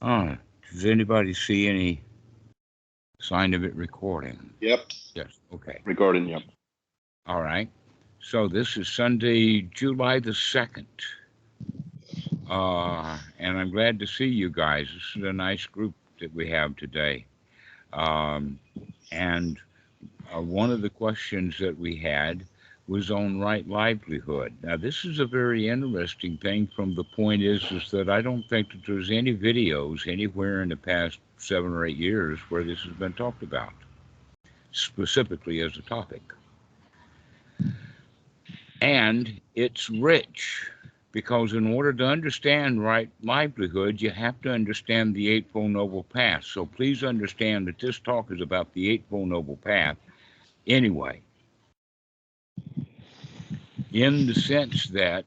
Oh, does anybody see any sign of it recording? Yep. Yes. Okay. Recording. Yep. All right. So this is Sunday, July the 2nd. And I'm glad to see you guys. This is a nice group that we have today. Um, and one of the questions that we had was on right livelihood. Now, this is a very interesting thing from the point is that I don't think that there's any videos anywhere in the past 7 or 8 years where this has been talked about, specifically as a topic. And it's rich because in order to understand right livelihood, you have to understand the Eightfold Noble Path. So please understand that this talk is about the Eightfold Noble Path anyway, in the sense that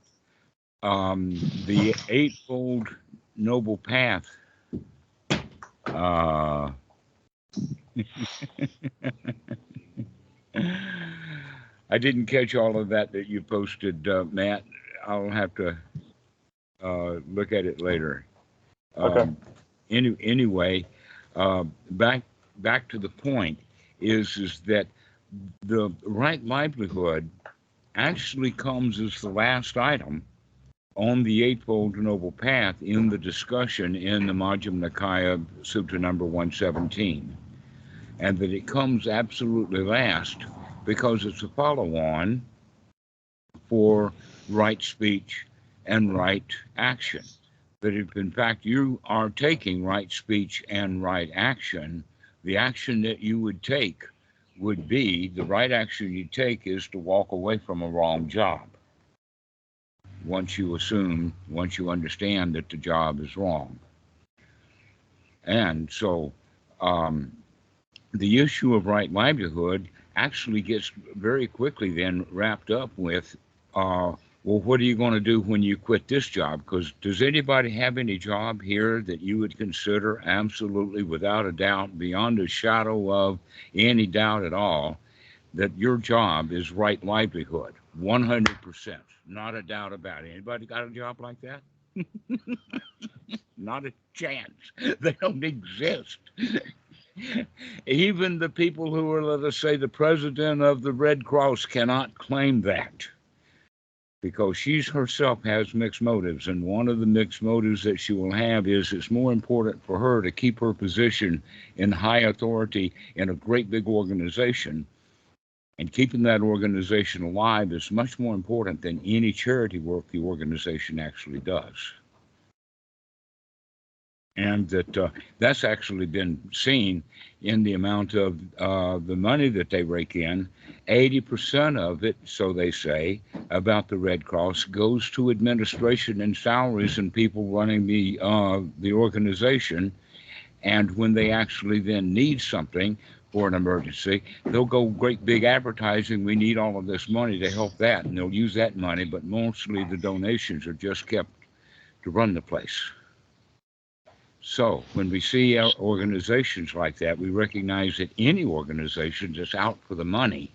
the Eightfold Noble Path. Uh, I didn't catch all of that you posted, Matt. I'll have to look at it later. Okay. Anyway, uh, back back to the point is that the right livelihood actually comes as the last item on the Eightfold Noble Path in the discussion in the Majjhima Nikaya Sutra number 117, and that it comes absolutely last because it's a follow-on for right speech and right action. That if in fact you are taking right speech and right action, the action that you would take would be the right action you take is to walk away from a wrong job. Once you understand that the job is wrong. And so um, the issue of right livelihood actually gets very quickly then wrapped up with, well, what are you going to do when you quit this job? Because does anybody have any job here that you would consider absolutely without a doubt, beyond a shadow of any doubt at all, that your job is right livelihood? 100%. Not a doubt about it. Anybody got a job like that? Not a chance. They don't exist. Even the people who are, let us say, the president of the Red Cross cannot claim that because she herself has mixed motives. And one of the mixed motives that she will have is it's more important for her to keep her position in high authority in a great big organization. And keeping that organization alive is much more important than any charity work the organization actually does. And that's actually been seen in the amount of the money that they rake in. 80% of it, so they say, about the Red Cross goes to administration and salaries and people running the organization. And when they actually then need something for an emergency, they'll go great big advertising. We need all of this money to help that, and they'll use that money. But mostly the donations are just kept to run the place. So when we see organizations like that, we recognize that any organization that's out for the money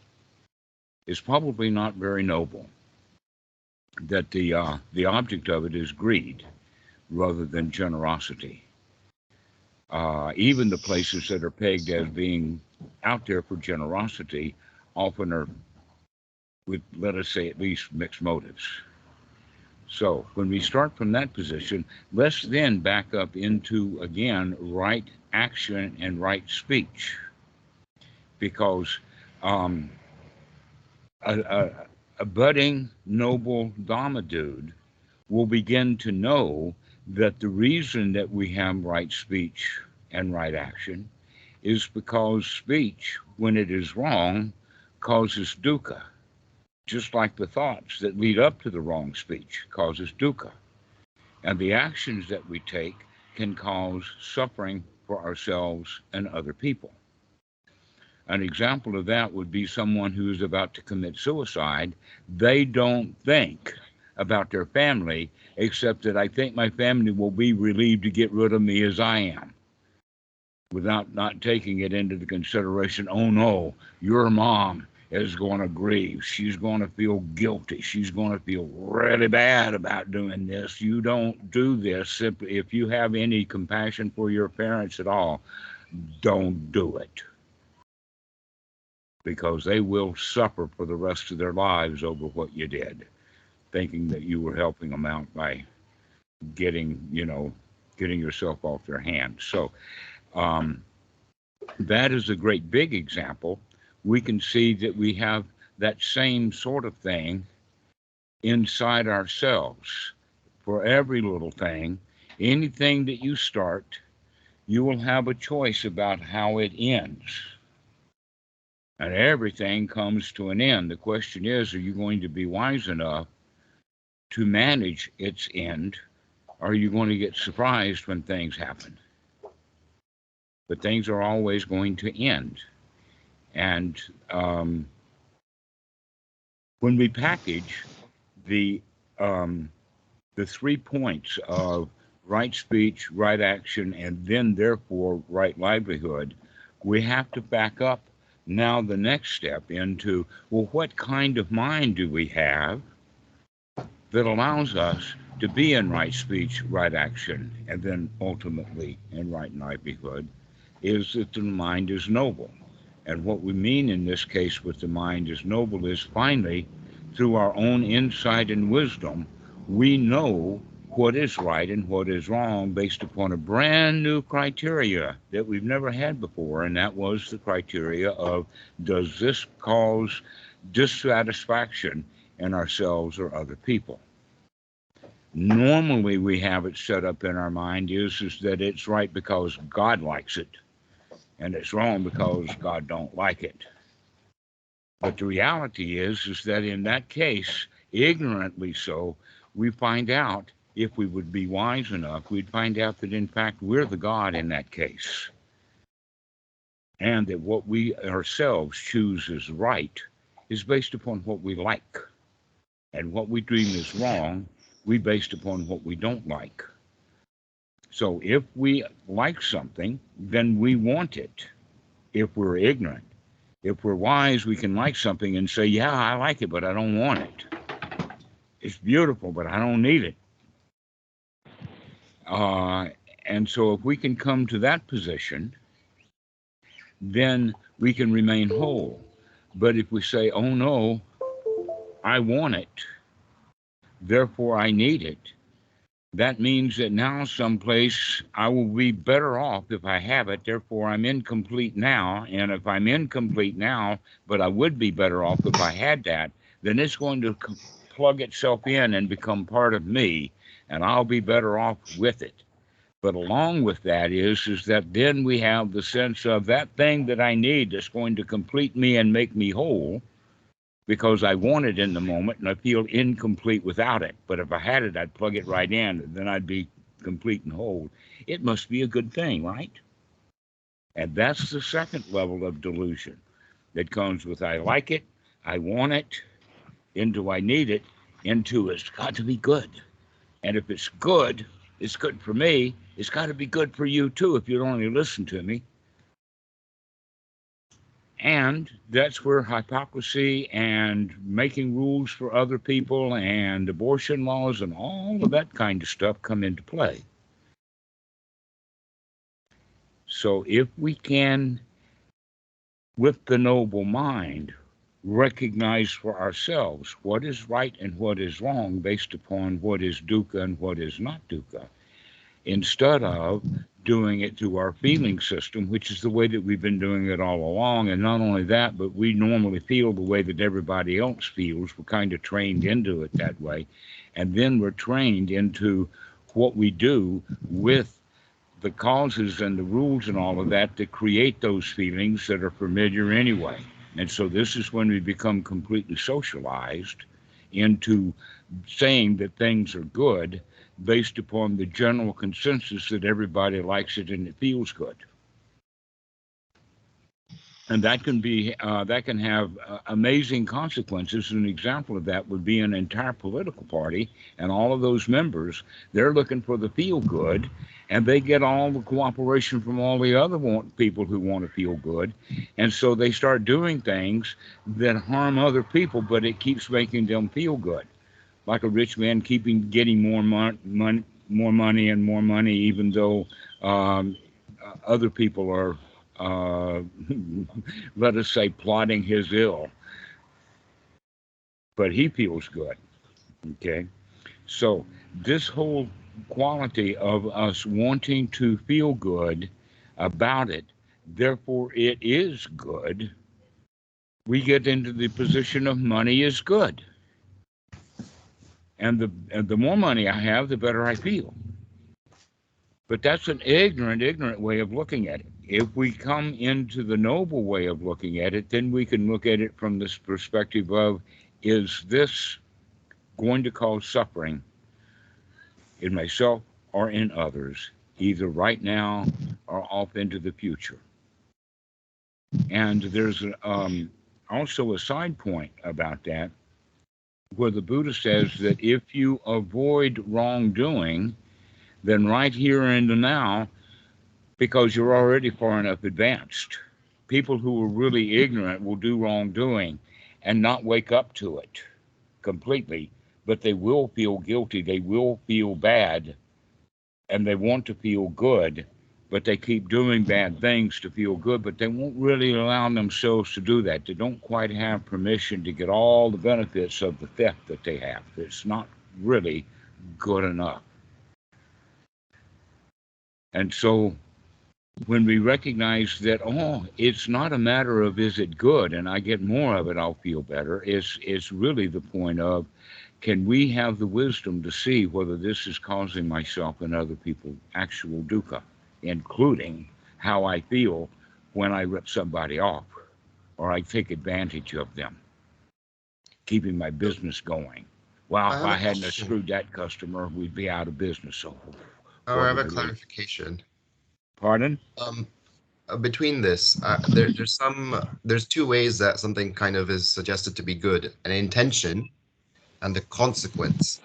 is probably not very noble. That the object of it is greed rather than generosity. Even the places that are pegged as being out there for generosity often are with, let us say, at least mixed motives. So when we start from that position, let's then back up into, again, right action and right speech. Because um, a budding, noble Dhamma dude will begin to know that the reason that we have right speech and right action is because speech, when it is wrong, causes dukkha, just like the thoughts that lead up to the wrong speech causes dukkha. And the actions that we take can cause suffering for ourselves and other people. An example of that would be someone who is about to commit suicide. They don't think about their family, except that I think my family will be relieved to get rid of me as I am, without not taking it into the consideration, oh no, your mom is going to grieve. She's going to feel guilty. She's going to feel really bad about doing this. You don't do this simply. If you have any compassion for your parents at all, don't do it, because they will suffer for the rest of their lives over what you did, thinking that you were helping them out by getting, getting yourself off their hands. So um, that is a great big example. We can see that we have that same sort of thing inside ourselves. For every little thing, anything that you start, you will have a choice about how it ends. And everything comes to an end. The question is, are you going to be wise enough to manage its end? Or are you going to get surprised when things happen? But things are always going to end. And when we package the 3 points of right speech, right action, and then therefore right livelihood, we have to back up now the next step into, well, what kind of mind do we have that allows us to be in right speech, right action, and then ultimately in right livelihood? Is that the mind is noble. And what we mean in this case with the mind is noble is finally, through our own insight and wisdom, we know what is right and what is wrong based upon a brand new criteria that we've never had before. And that was the criteria of, does this cause dissatisfaction in ourselves or other people? Normally we have it set up in our mind is that it's right because God likes it, and it's wrong because God don't like it. But the reality is that in that case, ignorantly so, we find out, if we would be wise enough, we'd find out that in fact we're the God in that case. And that what we ourselves choose as right is based upon what we like. And what we deem is wrong, we based upon what we don't like. So if we like something, then we want it, if we're ignorant. If we're wise, we can like something and say, yeah, I like it, but I don't want it. It's beautiful, but I don't need it. And so if we can come to that position, then we can remain whole. But if we say, oh no, I want it, therefore I need it, that means that now someplace I will be better off if I have it, therefore I'm incomplete now. And if I'm incomplete now, but I would be better off if I had that, then it's going to plug itself in and become part of me, and I'll be better off with it. But along with that is that then we have the sense of that thing that I need that's going to complete me and make me whole, because I want it in the moment and I feel incomplete without it. But if I had it, I'd plug it right in, and then I'd be complete and whole. It must be a good thing, right? And that's the second level of delusion that comes with I like it, I want it, into I need it, into it's got to be good. And if it's good for me, it's got to be good for you too if you'll only listen to me. And that's where hypocrisy and making rules for other people and abortion laws and all of that kind of stuff come into play. So if we can, with the noble mind, recognize for ourselves what is right and what is wrong based upon what is dukkha and what is not dukkha, instead of doing it through our feeling system, which is the way that we've been doing it all along. And not only that, but we normally feel the way that everybody else feels. We're kind of trained into it that way. And then we're trained into what we do with the causes and the rules and all of that to create those feelings that are familiar anyway. And so this is when we become completely socialized into saying that things are good based upon the general consensus that everybody likes it and it feels good. And that can have amazing consequences. An example of that would be an entire political party and all of those members. They're looking for the feel good, and they get all the cooperation from all the other people who want to feel good, and so they start doing things that harm other people, but it keeps making them feel good. Like a rich man getting more money and more money, even though other people are, uh, let us say, plotting his ill, but he feels good. Okay, so this whole quality of us wanting to feel good about it, therefore it is good. We get into the position of money is good, and the more money I have, the better I feel. But that's an ignorant way of looking at it. If we come into the noble way of looking at it, then we can look at it from this perspective of, is this going to cause suffering in myself or in others, either right now or off into the future? And there's also a side point about that, where the Buddha says that if you avoid wrongdoing, then right here and now, because you're already far enough advanced. People who are really ignorant will do wrongdoing and not wake up to it completely, but they will feel guilty, they will feel bad, and they want to feel good, but they keep doing bad things to feel good, but they won't really allow themselves to do that. They don't quite have permission to get all the benefits of the theft that they have. It's not really good enough. And so when we recognize that, oh, it's not a matter of is it good and I get more of it, I'll feel better. It's really the point of, can we have the wisdom to see whether this is causing myself and other people actual dukkha, including how I feel when I rip somebody off or I take advantage of them, keeping my business going. Well, I if have I a hadn't question, screwed that customer, we'd be out of business. So or I what have do a I really? clarification. Pardon? Um, Between this, there's two ways that something kind of is suggested to be good: an intention and a consequence.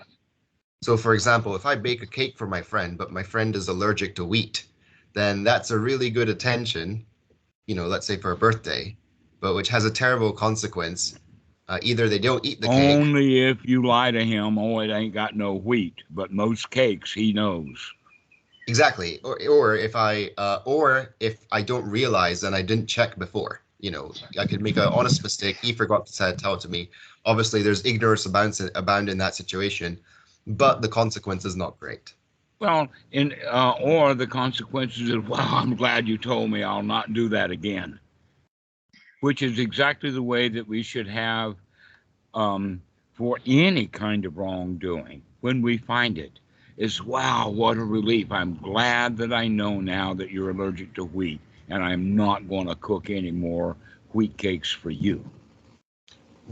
So, for example, if I bake a cake for my friend, but my friend is allergic to wheat, then that's a really good attention, let's say for a birthday, but which has a terrible consequence. Either they don't eat the cake. Only if you lie to him, oh, it ain't got no wheat. But most cakes, he knows. Exactly. Or if I don't realize and I didn't check before, I could make an honest mistake. He forgot to tell it to me. Obviously, there's ignorance abound in that situation, but the consequence is not great. Well, or the consequences of, well, I'm glad you told me. I'll not do that again. Which is exactly the way that we should have um, for any kind of wrongdoing when we find it. Is, wow, what a relief! I'm glad that I know now that you're allergic to wheat, and I'm not going to cook any more wheat cakes for you.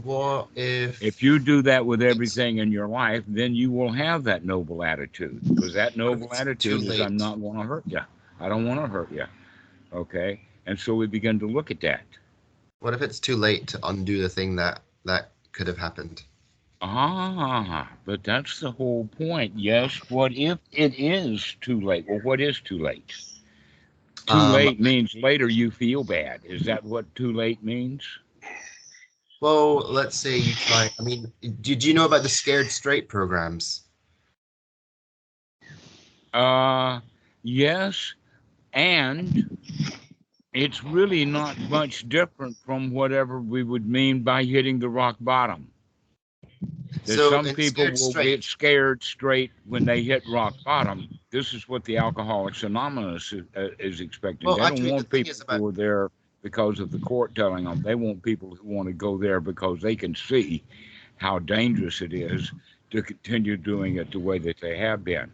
What If you if do that with it's everything in your life, then you will have that noble attitude. Because that what if noble it's too attitude is, I'm late? not going to hurt you. I don't want to hurt you. Okay. And so we begin to look at that. What if it's too late to undo the thing that could have happened? But that's the whole point. Yes. What if it is too late? Well, what is too late? Too Um, late means later you feel bad. Is that what too late means? well, let's say you try. I mean, did you know about the Scared Straight programs? Uh, yes. And it's really not much different from whatever we would mean by hitting the rock bottom. There's So some in people Scared will get Straight, scared straight when they hit rock bottom. This is what the Alcoholics Anonymous is expecting. well, They don't actually, the want thing people is about who are there because of the court telling them. They want people who want to go there because they can see how dangerous it is to continue doing it the way that they have been.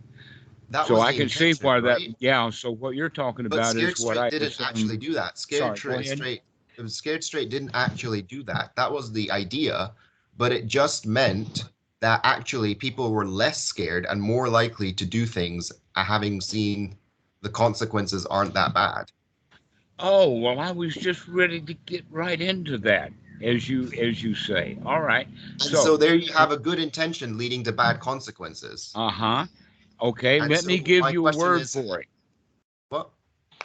that So was I the can see intention, why that, right? yeah. So what you're talking But about Scared is what Straight I was didn't saying. actually do that. Sorry, go ahead. Scared Straight didn't actually do that. That was the idea, but it just meant that actually people were less scared and more likely to do things having seen the consequences aren't that bad. Oh, well, I was just ready to get right into that, as you say. All right. And So, so there you have a good intention leading to bad consequences. uh-huh. Okay, And let me so give my you a question word is, for it. what?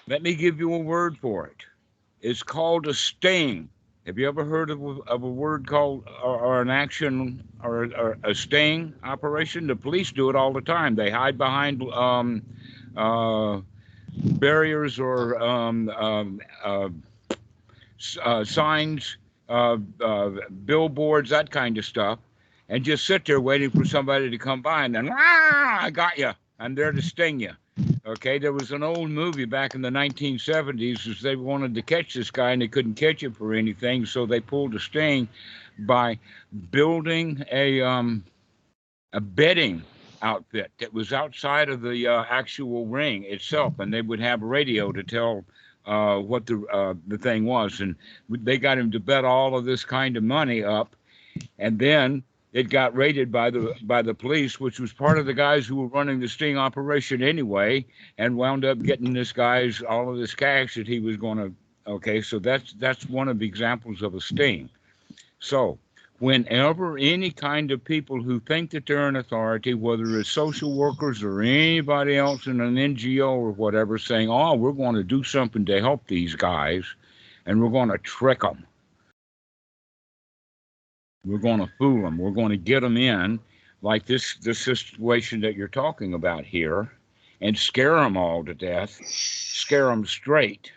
Let me give you a word for it. It's called a sting. Have you ever heard of a word called or an action or a sting operation? The police do it all the time. They hide behind uh, barriers or signs, billboards, that kind of stuff, and just sit there waiting for somebody to come by, and then, I got you. I'm there to sting you. Okay, there was an old movie back in the 1970s as they wanted to catch this guy and they couldn't catch him for anything, so they pulled a sting by building a betting outfit that was outside of the actual ring itself, and they would have radio to tell what the thing was, and they got him to bet all of this kind of money up, and then it got raided by the police, which was part of the guys who were running the sting operation anyway, and wound up getting this guy's all of this cash that he was going to. Okay, so that's one of the examples of a sting. So, whenever any kind of people who think that they're an authority, whether it's social workers or anybody else in an NGO or whatever, saying, "Oh, we're going to do something to help these guys, and we're going to trick them, we're going to fool them, we're going to get them in," like this situation that you're talking about here, and scare them all to death, scare them straight.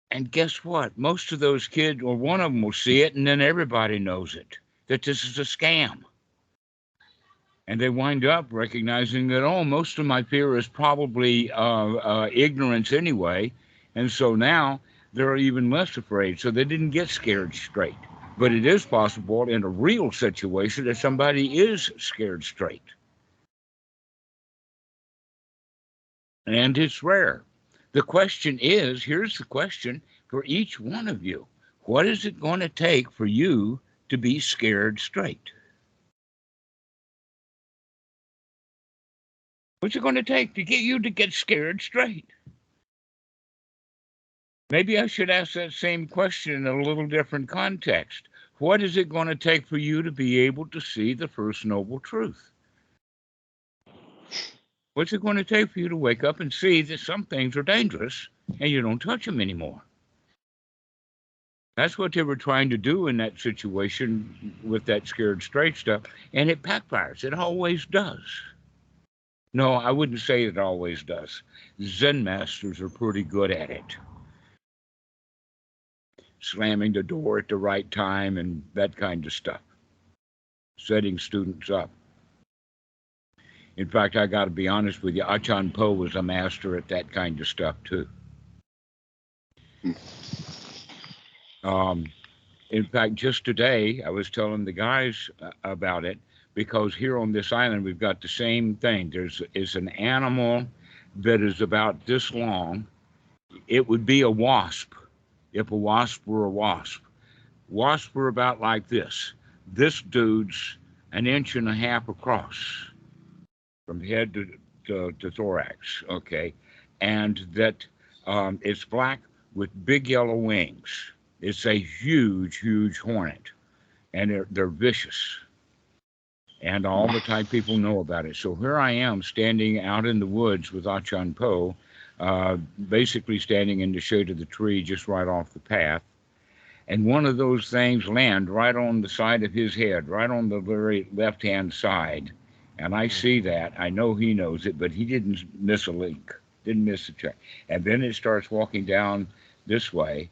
And guess what? Most of those kids, or one of them, will see it, and then everybody knows it that this is a scam. And they wind up recognizing that, oh, most of my fear is probably ignorance anyway. And so now they're even less afraid. So they didn't get scared straight. But it is possible in a real situation that somebody is scared straight. And it's rare. The question is, here's the question for each one of you: what is it going to take for you to be scared straight? What's it going to take to get you to get scared straight? Maybe I should ask that same question in a little different context. What is it going to take for you to be able to see the First Noble Truth? What's it going to take for you to wake up and see that some things are dangerous and you don't touch them anymore? That's what they were trying to do in that situation with that scared straight stuff, and it backfires. It always does. No, I wouldn't say it always does. Zen masters are pretty good at it, slamming the door at the right time and that kind of stuff, setting students up. In fact, I got to be honest with you, Achan Po was a master at that kind of stuff too. Um, in fact, just today, I was telling the guys about it because here on this island, we've got the same thing. Is an animal that is about this long. It would be a wasp if a wasp were a wasp. Wasps were about like this. This dude's an inch and a half across from head to thorax, okay? And that it's black with big yellow wings. It's a huge, huge hornet, and they're vicious. And all the Thai people know about it. So here I am standing out in the woods with Achan Po, basically standing in the shade of the tree just right off the path. And one of those things land right on the side of his head, right on the very left-hand side. And I see that. I know he knows it, but he didn't miss a link, didn't miss a check. And then it starts walking down this way,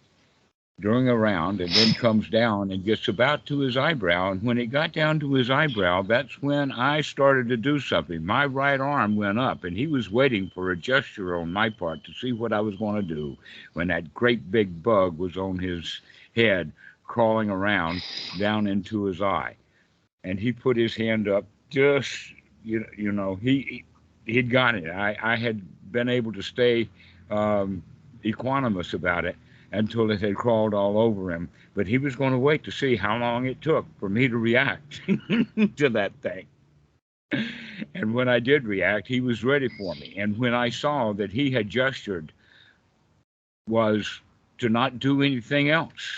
doing a round, and then comes down and gets about to his eyebrow. And when it got down to his eyebrow, that's when I started to do something. My right arm went up, and he was waiting for a gesture on my part to see what I was going to do when that great big bug was on his head, crawling around down into his eye. And he put his hand up, just, he'd got it. I had been able to stay equanimous about it until it had crawled all over him. But he was going to wait to see how long it took for me to react to that thing. And when I did react, he was ready for me. And when I saw that he had gestured was to not do anything else.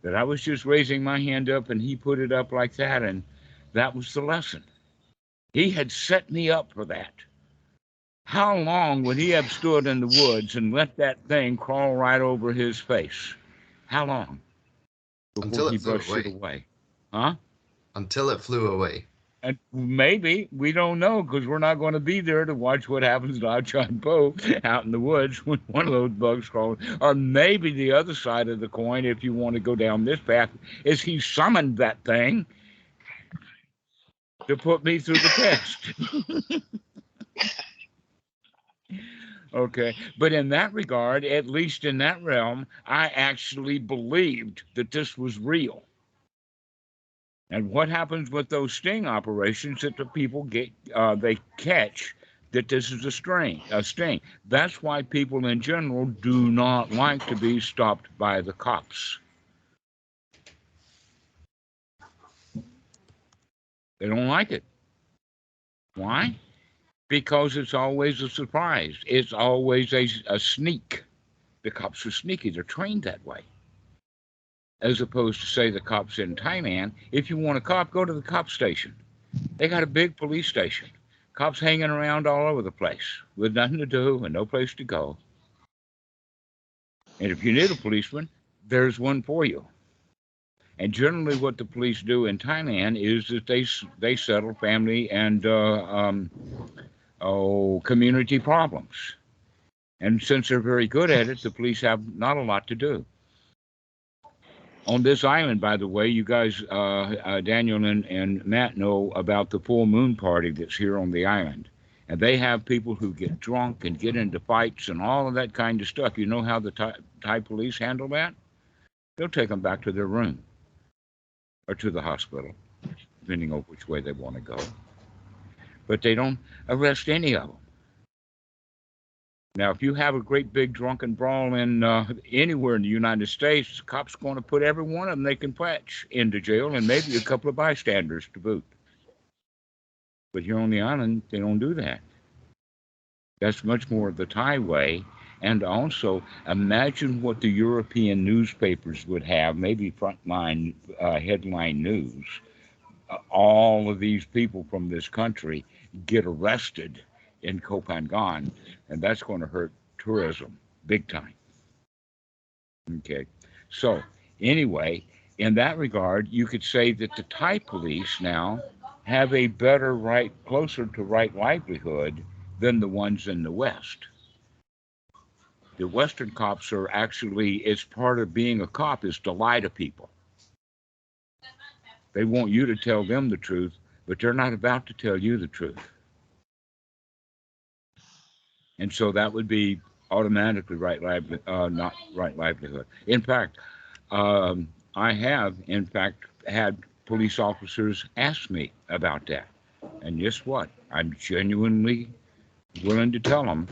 That I was just raising my hand up and he put it up like that, and that was the lesson. He had set me up for that. How long would he have stood in the woods and let that thing crawl right over his face? How long before Until he it flew brushed it away. away? Huh? Until it flew away. And maybe we don't know because we're not going to be there to watch what happens to John Poe out in the woods when one of those bugs crawls. Or maybe the other side of the coin, if you want to go down this path, is he summoned that thing to put me through the test. Okay. But in that regard, at least in that realm, I actually believed that this was real. And what happens with those sting operations that the people get, they catch that this is a sting. That's why people in general do not like to be stopped by the cops. They don't like it. Why? Because it's always a surprise. It's always a sneak. The cops are sneaky. They're trained that way. As opposed to, say, the cops in Thailand. If you want a cop, go to the cop station. They got a big police station. Cops hanging around all over the place with nothing to do and no place to go. And if you need a policeman, there's one for you. And generally, what the police do in Thailand is that they settle family and community problems. And since they're very good at it, the police have not a lot to do. On this island, by the way, you guys, Daniel and Matt, know about the full moon party that's here on the island. And they have people who get drunk and get into fights and all of that kind of stuff. You know how the Thai police handle that? They'll take them back to their room or to the hospital, depending on which way they want to go. But they don't arrest any of them. Now, if you have a great big drunken brawl in anywhere in the United States, the cops are going to put every one of them they can catch into jail, and maybe a couple of bystanders to boot. But here on the island, they don't do that. That's much more the Thai way. And also, imagine what the European newspapers would have, maybe frontline headline news. All of these people from this country get arrested in Koh Phangan, and that's going to hurt tourism big time. Okay, so anyway, in that regard, you could say that the Thai police now have a better right, closer to right livelihood than the ones in the West. The Western cops are actually, it's part of being a cop is to lie to people. They want you to tell them the truth, but they're not about to tell you the truth. And so that would be automatically not right livelihood. In fact, I have, in fact, had police officers ask me about that. And guess what? I'm genuinely willing to tell them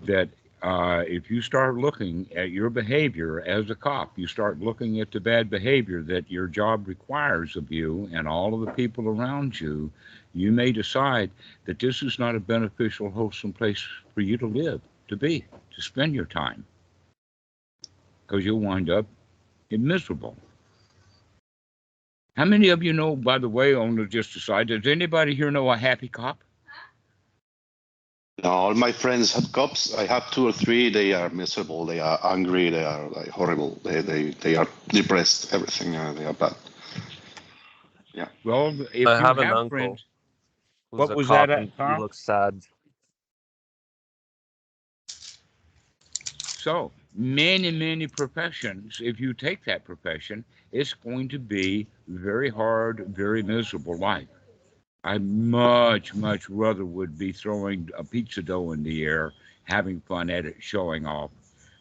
that if you start looking at your behavior as a cop, you start looking at the bad behavior that your job requires of you and all of the people around you, you may decide that this is not a beneficial, wholesome place for you to live, to be, to spend your time. Because you'll wind up miserable. How many of you know, by the way, on the just aside, does anybody here know a happy cop? No, all my friends had cops. I have 2 or 3. They are miserable. They are angry. They are like horrible. They are depressed. Everything. They are bad. Yeah. Well, if I you have an have uncle friends, who's what a was cop that, and he Carl? looks sad. So many professions, if you take that profession, it's going to be very hard, very miserable life. I much rather would be throwing a pizza dough in the air, having fun at it, showing off,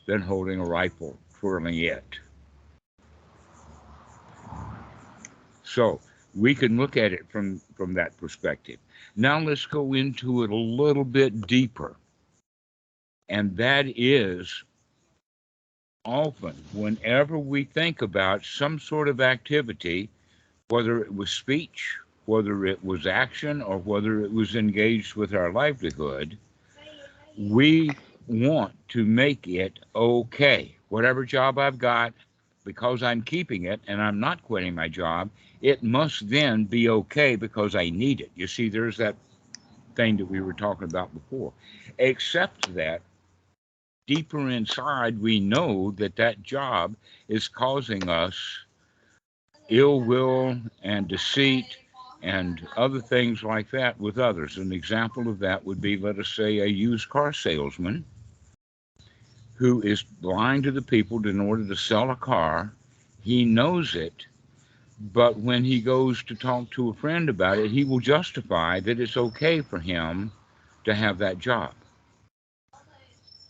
than holding a rifle, twirling it. So we can look at it from that perspective. Now let's go into it a little bit deeper. And that is often whenever we think about some sort of activity, whether it was speech, whether it was action, or whether it was engaged with our livelihood, we want to make it okay. Whatever job I've got, because I'm keeping it and I'm not quitting my job, it must then be okay because I need it. You see, there's that thing that we were talking about before. Except that deeper inside, we know that that job is causing us ill will and deceit and other things like that with others. An example of that would be, let us say, a used car salesman who is lying to the people in order to sell a car. He knows it, but when he goes to talk to a friend about it, he will justify that it's okay for him to have that job.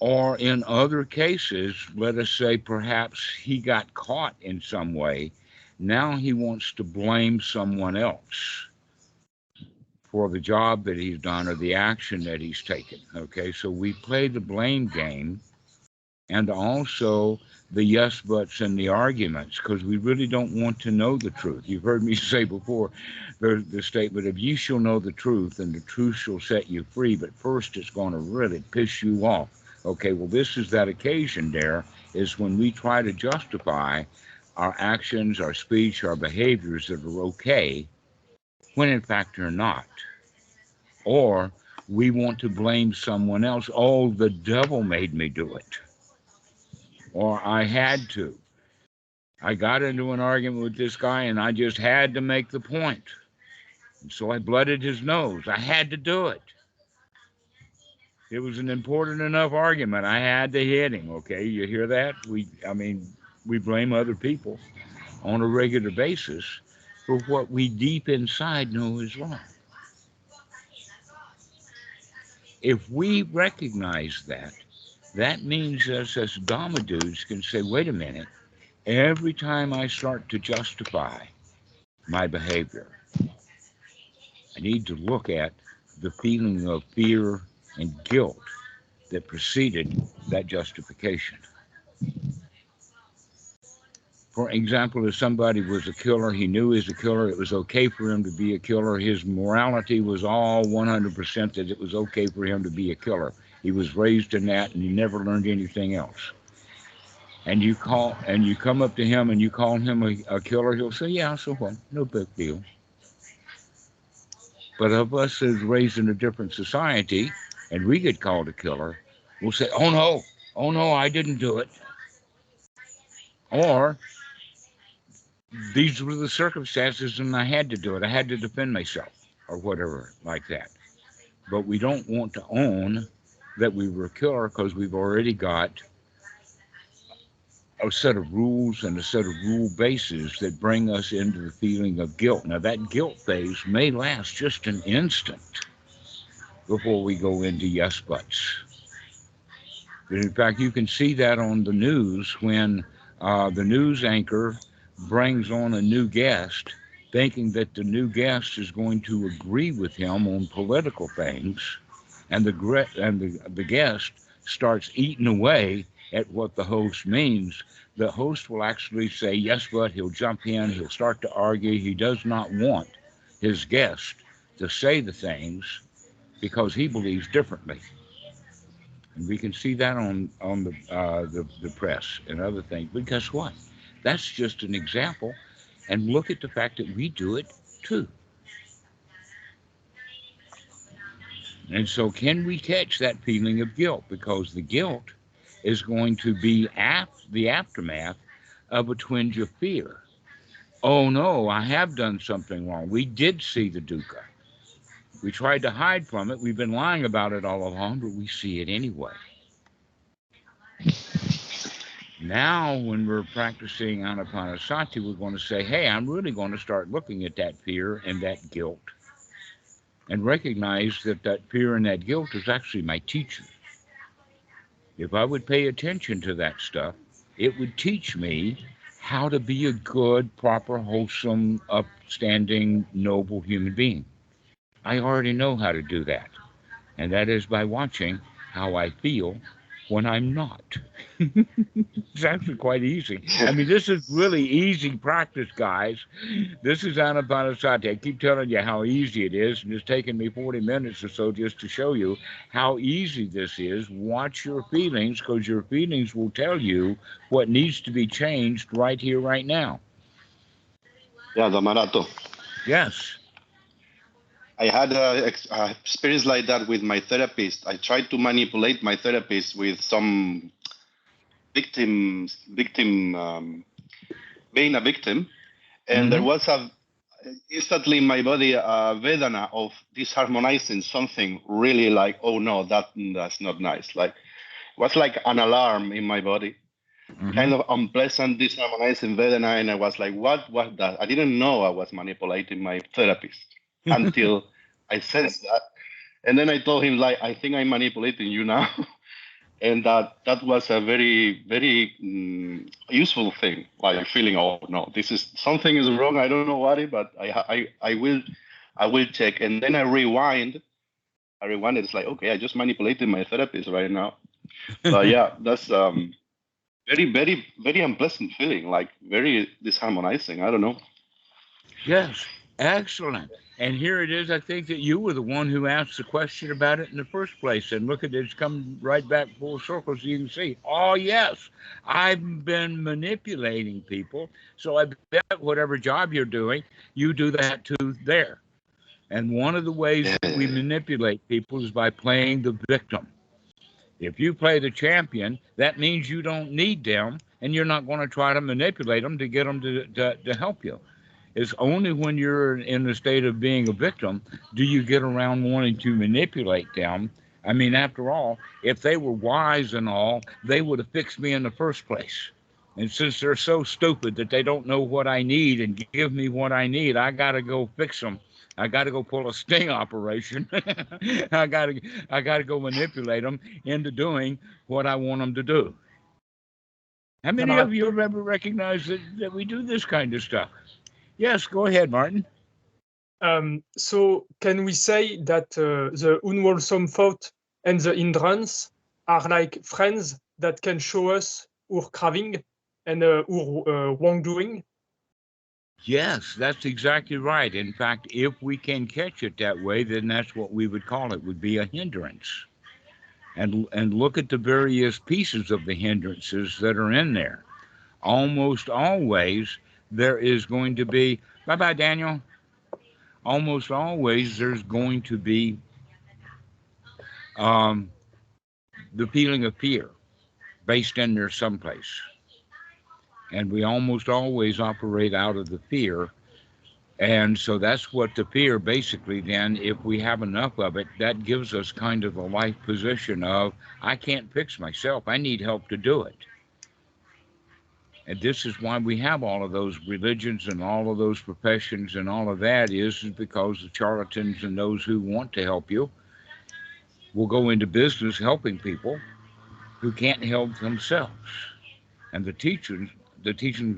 Or in other cases, let us say perhaps he got caught in some way. Now he wants to blame someone else for the job that he's done or the action that he's taken. Okay, so we play the blame game and also the yes buts and the arguments because we really don't want to know the truth. You've heard me say before the statement of you shall know the truth and the truth shall set you free, but first it's going to really piss you off. Okay, well, this is that occasion there is when we try to justify our actions, our speech, our behaviors that are okay when in fact they're not. Or we want to blame someone else. Oh, the devil made me do it. Or I had to. I got into an argument with this guy and I just had to make the point. And so I blooded his nose. I had to do it. It was an important enough argument. I had to hit him. Okay, you hear that? We blame other people on a regular basis for what we deep inside know is wrong. If we recognize that, that means us as Dhamma dudes can say, wait a minute, every time I start to justify my behavior, I need to look at the feeling of fear and guilt that preceded that justification. For example, if somebody was a killer, he knew he was a killer, it was okay for him to be a killer. His morality was all 100% that it was okay for him to be a killer. He was raised in that and he never learned anything else. And you come up to him and you call him a killer, he'll say, yeah, so what? No big deal. But of us who's raised in a different society and we get called a killer, we'll say, oh no, I didn't do it. Or these were the circumstances and I had to do it. I had to defend myself or whatever like that. But we don't want to own that we were a killer because we've already got a set of rules and a set of rule bases that bring us into the feeling of guilt. Now, that guilt phase may last just an instant before we go into yes buts. In fact, you can see that on the news when the news anchor brings on a new guest, thinking that the new guest is going to agree with him on political things, and the guest starts eating away at what the host means. The host will actually say, yes, but he'll jump in, he'll start to argue. He does not want his guest to say the things because he believes differently. And we can see that on the press and other things. But guess what? That's just an example. And look at the fact that we do it too. And so can we catch that feeling of guilt? Because the guilt is going to be the aftermath of a twinge of fear. Oh no, I have done something wrong. We did see the dukkha. We tried to hide from it. We've been lying about it all along, but we see it anyway. Now, when we're practicing anapanasati, we're going to say, hey, I'm really going to start looking at that fear and that guilt and recognize that that fear and that guilt is actually my teacher. If I would pay attention to that stuff, it would teach me how to be a good, proper, wholesome, upstanding, noble human being. I already know how to do that. And that is by watching how I feel when I'm not. It's actually quite easy. I mean, this is really easy practice, guys. This is Anapanasati. I keep telling you how easy it is, and it's taken me 40 minutes or so just to show you how easy this is. Watch your feelings, because your feelings will tell you what needs to be changed right here, right now. Yeah, Dhammarato. Yes. I had a experience like that with my therapist. I tried to manipulate my therapist with some victim, being a victim, and there was a instantly in my body a vedana of disharmonizing something really like, oh no, that's not nice. Like it was like an alarm in my body, kind of unpleasant disharmonizing vedana, and I was like, what was that? I didn't know I was manipulating my therapist until I sensed that. And then I told him, like, I think I'm manipulating you now. And that was a very, very useful thing, like feeling, oh no, this is something is wrong. I don't know what it, but I will check. And then I rewind. It's like, okay, I just manipulated my therapist right now. But yeah, that's very, very, very unpleasant feeling, like very disharmonizing. I don't know. Yes, excellent. And here it is. I think that you were the one who asked the question about it in the first place. And look at it, it's come right back full circle so you can see. Oh, yes, I've been manipulating people. So I bet whatever job you're doing, you do that too there. And one of the ways that we manipulate people is by playing the victim. If you play the champion, that means you don't need them, and you're not going to try to manipulate them to get them to help you. It's only when you're in the state of being a victim do you get around wanting to manipulate them. I mean, after all, if they were wise and all, they would have fixed me in the first place. And since they're so stupid that they don't know what I need and give me what I need, I got to go fix them. I got to go pull a sting operation. I got to go manipulate them into doing what I want them to do. How many of you have ever recognized that we do this kind of stuff? Yes, go ahead, Martin. So can we say that the unwholesome thought and the hindrance are like friends that can show us our craving and our wrongdoing? Yes, that's exactly right. In fact, if we can catch it that way, then that's what we would call it, would be a hindrance. And look at the various pieces of the hindrances that are in there. Almost always there is going to be, bye-bye, Daniel. Almost always there's going to be the feeling of fear based in there someplace. And we almost always operate out of the fear. And so that's what the fear basically then, if we have enough of it, that gives us kind of the life position of, I can't fix myself. I need help to do it. And this is why we have all of those religions and all of those professions and all of that is because the charlatans and those who want to help you will go into business helping people who can't help themselves. And the teachings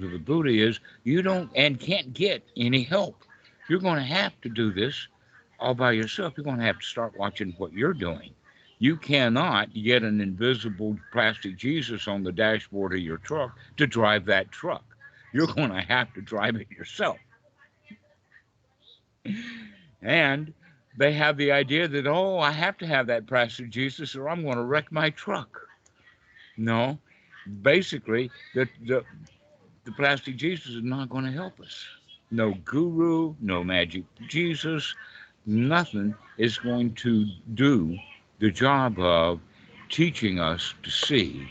of the Buddha is you don't and can't get any help. You're going to have to do this all by yourself. You're going to have to start watching what you're doing. You cannot get an invisible plastic Jesus on the dashboard of your truck to drive that truck. You're going to have to drive it yourself. And they have the idea that, oh, I have to have that plastic Jesus or I'm going to wreck my truck. No, basically, the plastic Jesus is not going to help us. No guru, no magic Jesus, nothing is going to do the job of teaching us to see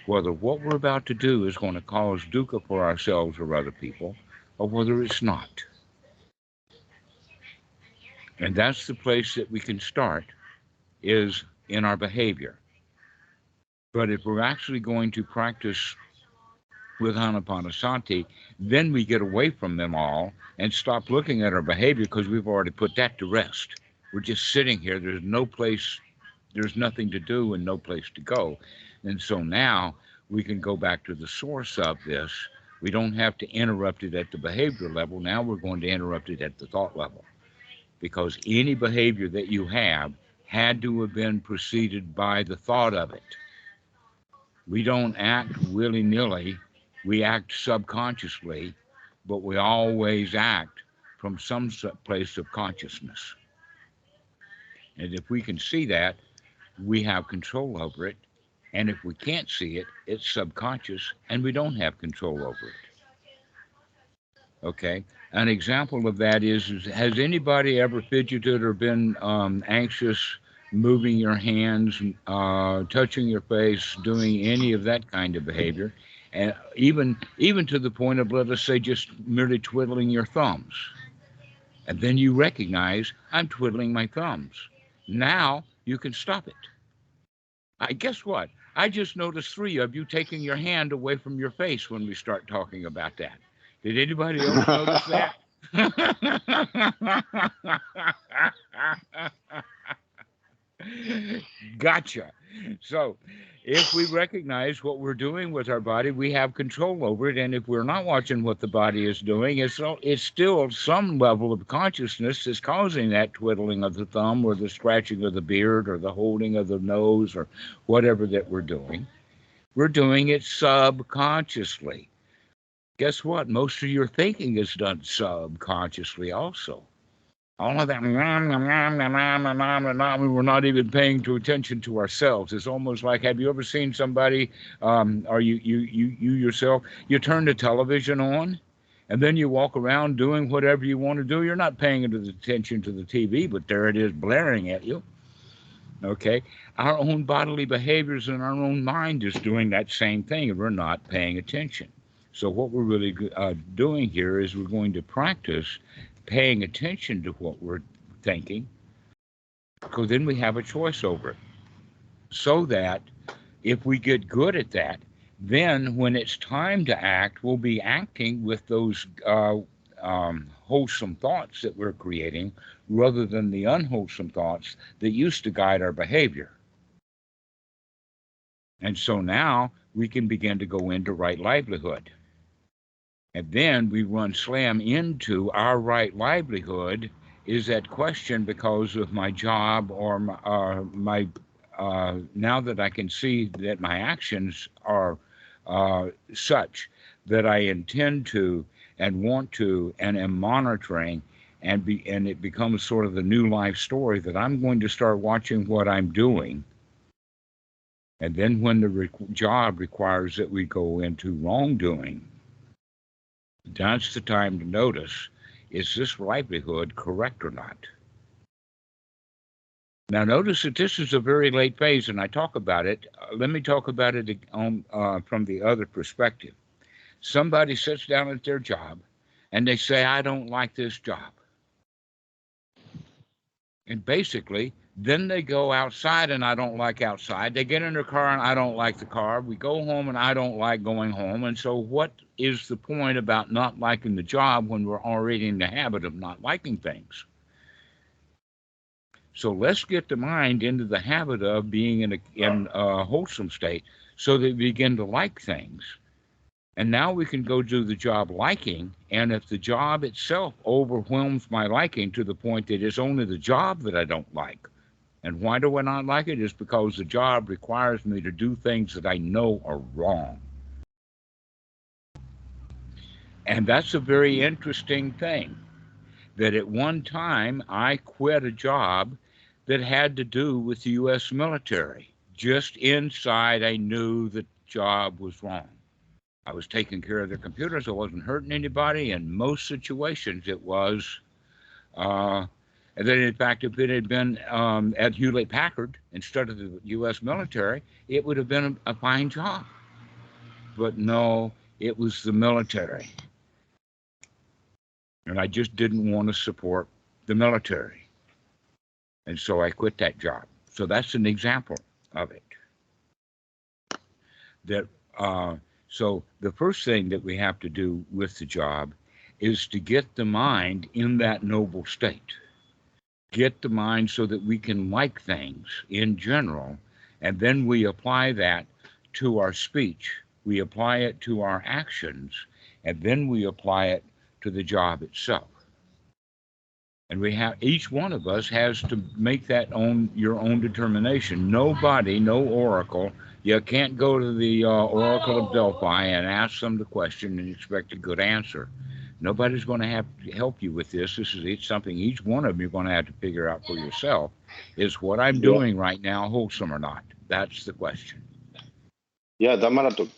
whether what we're about to do is going to cause dukkha for ourselves or other people, or whether it's not. And that's the place that we can start, is in our behavior. But if we're actually going to practice with Anapanasati, then we get away from them all and stop looking at our behavior because we've already put that to rest. We're just sitting here. There's no place, there's nothing to do and no place to go. And so now we can go back to the source of this. We don't have to interrupt it at the behavior level. Now we're going to interrupt it at the thought level. Because any behavior that you have had to have been preceded by the thought of it. We don't act willy-nilly. We act subconsciously, but we always act from some place of consciousness. And if we can see that, we have control over it. And if we can't see it, it's subconscious and we don't have control over it. Okay. An example of that is has anybody ever fidgeted or been anxious, moving your hands, touching your face, doing any of that kind of behavior? And even to the point of, let us say, just merely twiddling your thumbs. And then you recognize, I'm twiddling my thumbs. Now you can stop it. Guess what? I just noticed 3 of you taking your hand away from your face when we start talking about that. Did anybody else notice that? Gotcha. So if we recognize what we're doing with our body, we have control over it. And if we're not watching what the body is doing, it's still some level of consciousness that's causing that twiddling of the thumb or the scratching of the beard or the holding of the nose or whatever that we're doing. We're doing it subconsciously. Guess what? Most of your thinking is done subconsciously also. All of that, we're not even paying attention to ourselves. It's almost like, have you ever seen somebody, or you yourself, you turn the television on, and then you walk around doing whatever you want to do. You're not paying attention to the TV, but there it is blaring at you. Okay? Our own bodily behaviors and our own mind is doing that same thing, and we're not paying attention. So what we're really doing here is we're going to practice paying attention to what we're thinking, because then we have a choice over it. So that if we get good at that, then when it's time to act, we'll be acting with those wholesome thoughts that we're creating rather than the unwholesome thoughts that used to guide our behavior. And so now we can begin to go into right livelihood. And then we run slam into our right livelihood is that question because of my job or my now that I can see that my actions are such that I intend to and want to and am monitoring and it becomes sort of the new life story that I'm going to start watching what I'm doing. And then when the job requires that we go into wrongdoing, that's the time to notice, is this livelihood correct or not? Now notice that this is a very late phase, and I talk about it. Let me talk about it from the other perspective. Somebody sits down at their job, and they say, I don't like this job. And basically, then they go outside, and I don't like outside. They get in their car, and I don't like the car. We go home, and I don't like going home. And so what is the point about not liking the job when we're already in the habit of not liking things? So let's get the mind into the habit of being in a wholesome state so that we begin to like things. And now we can go do the job liking, and if the job itself overwhelms my liking to the point that it's only the job that I don't like, and why do I not like it? It's because the job requires me to do things that I know are wrong. And that's a very interesting thing, that at one time I quit a job that had to do with the U.S. military. Just inside, I knew the job was wrong. I was taking care of their computers. I wasn't hurting anybody. In most situations, it was. And then, in fact, if it had been at Hewlett-Packard instead of the U.S. military, it would have been a fine job. But no, it was the military. And I just didn't want to support the military. And so I quit that job. So that's an example of it. So the first thing that we have to do with the job is to get the mind in that noble state. Get the mind so that we can like things in general, and then we apply that to our speech. We apply it to our actions, and then we apply it to the job itself. And we have, each one of us has to make that your own determination. Nobody, no oracle, You can't go to the Oracle of Delphi and ask them the question and expect a good answer. Nobody's going to have to help you with this. It's something each one of you are going to have to figure out for yourself. Is what I'm doing right now wholesome or not? That's the question. Yeah, Dhammarato.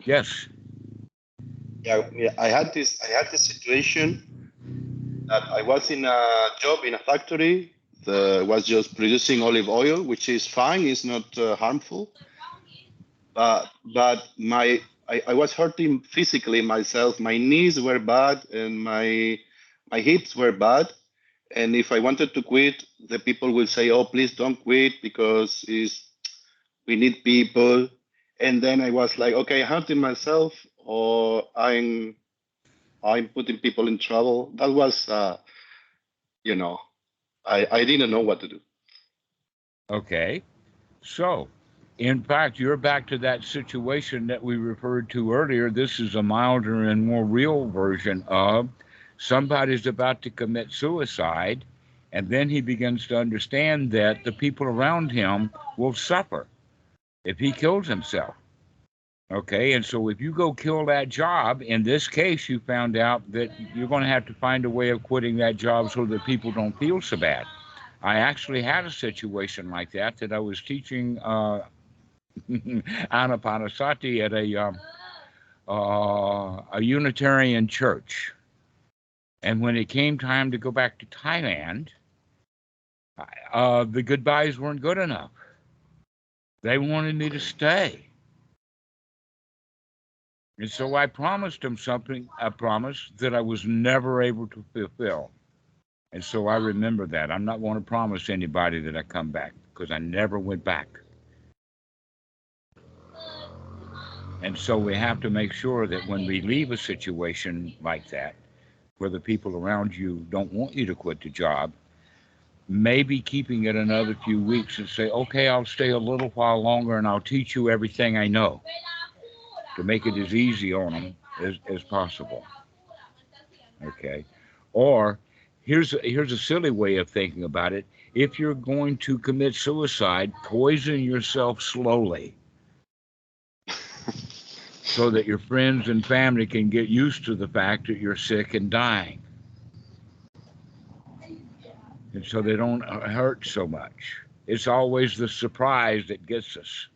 Yes. Yeah, I had this situation that I was in a job in a factory that was just producing olive oil, which is fine, it's not harmful. But I was hurting physically myself. My knees were bad and my hips were bad. And if I wanted to quit, the people will say, "Oh, please don't quit because we need people." And then I was like, "Okay, hurting myself, or I'm putting people in trouble." That was, I didn't know what to do. Okay. So, in fact, you're back to that situation that we referred to earlier. This is a milder and more real version of somebody's about to commit suicide, and then he begins to understand that the people around him will suffer if he kills himself. Okay, and so if you go kill that job, in this case, you found out that you're going to have to find a way of quitting that job so that people don't feel so bad. I actually had a situation like that I was teaching Anapanasati at a Unitarian church. And when it came time to go back to Thailand, the goodbyes weren't good enough. They wanted me to stay. And so I promised them something, a promise that I was never able to fulfill. And so I remember that. I'm not going to promise anybody that I come back because I never went back. And so we have to make sure that when we leave a situation like that, where the people around you don't want you to quit the job, maybe keeping it another few weeks and say, okay, I'll stay a little while longer and I'll teach you everything I know to make it as easy on them as possible. Okay. Or here's a silly way of thinking about it. If you're going to commit suicide, poison yourself slowly so that your friends and family can get used to the fact that you're sick and dying. And so they don't hurt so much. It's always the surprise that gets us.